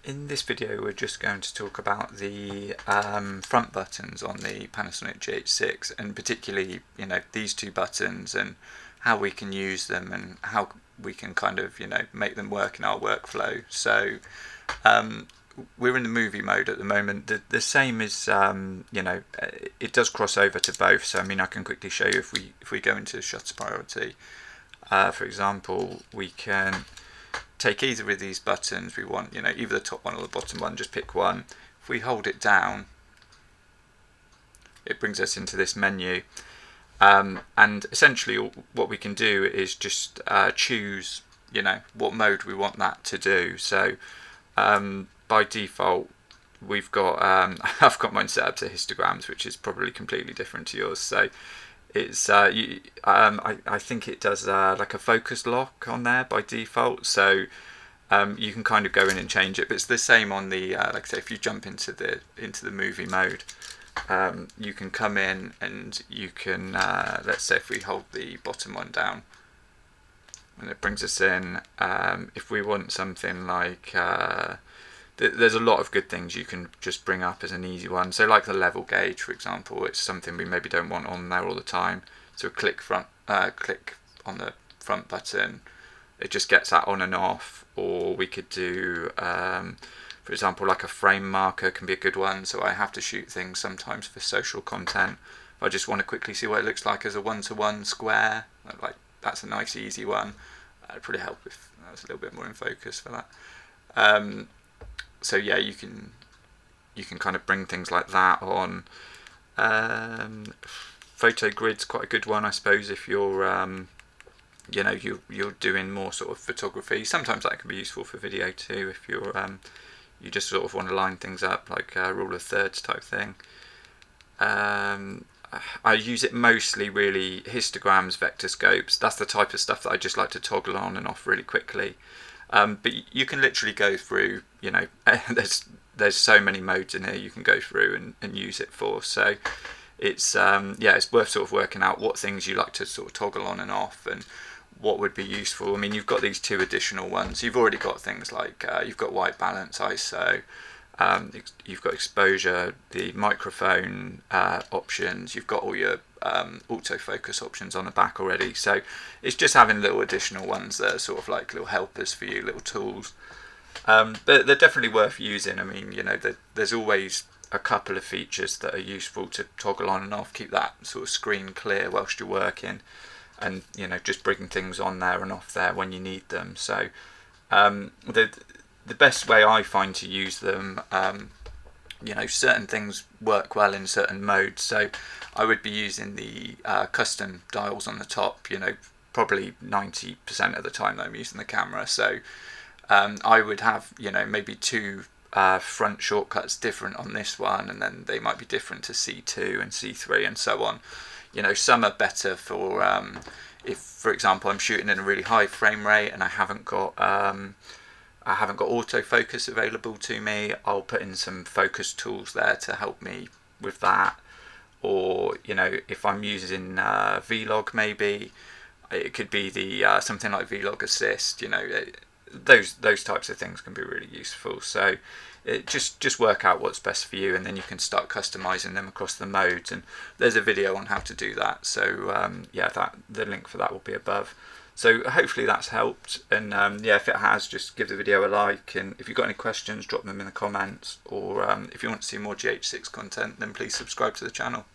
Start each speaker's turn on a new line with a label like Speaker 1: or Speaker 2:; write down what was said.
Speaker 1: In this video we're just going to talk about the front buttons on the Panasonic GH6, and particularly these two buttons and how we can use them and how we can kind of make them work in our workflow. So we're in the movie mode at the moment. The same is it does cross over to both, so I mean I can quickly show you if we go into shutter priority, for example, we can take either of these buttons we want, either the top one or the bottom one, just pick one. If we hold it down, it brings us into this menu, and essentially what we can do is just choose what mode we want that to do. So by default we've got I've got mine set up to histograms, which is probably completely different to yours. So it's I think it does like a focus lock on there by default, so you can kind of go in and change it, but it's the same on the like I say, if you jump into the movie mode, you can come in and you can let's say if we hold the bottom one down and it brings us in, if we want something like there's a lot of good things you can just bring up as an easy one. So like the level gauge, for example, it's something we maybe don't want on there all the time. So click on the front button, it just gets that on and off. Or we could do, for example, like a frame marker can be a good one. So I have to shoot things sometimes for social content. If I just want to quickly see what it looks like as a 1:1 square, like that's a nice easy one. It'd probably help if I was a little bit more in focus for that. So yeah, you can kind of bring things like that on. Photo grid's quite a good one, I suppose, if you're you're doing more sort of photography. Sometimes that can be useful for video too, if you're you just sort of want to line things up, like a rule of thirds type thing. I use it mostly really histograms, vector scopes. That's the type of stuff that I just like to toggle on and off really quickly. But you can literally go through, there's so many modes in here you can go through and use it for. So it's it's worth sort of working out what things you like to sort of toggle on and off and what would be useful. I mean, you've got these two additional ones. You've already got things like you've got white balance, ISO, you've got exposure, the microphone options, you've got all your autofocus options on the back already. So it's just having little additional ones that are sort of like little helpers for you, little tools. They're definitely worth using. I mean, there's always a couple of features that are useful to toggle on and off, keep that sort of screen clear whilst you're working, and just bringing things on there and off there when you need them. So the best way I find to use them, certain things work well in certain modes. So I would be using the custom dials on the top, probably 90% of the time that I'm using the camera. So I would have, maybe two front shortcuts different on this one, and then they might be different to C2 and C3 and so on. Some are better for if, for example, I'm shooting in a really high frame rate and I haven't got autofocus available to me. I'll put in some focus tools there to help me with that. Or if I'm using Vlog, maybe it could be the something like Vlog Assist. Those types of things can be really useful. So just work out what's best for you, and then you can start customizing them across the modes. And there's a video on how to do that. So the link for that will be above. So hopefully that's helped, and if it has, just give the video a like, and if you've got any questions, drop them in the comments, or if you want to see more GH6 content, then please subscribe to the channel.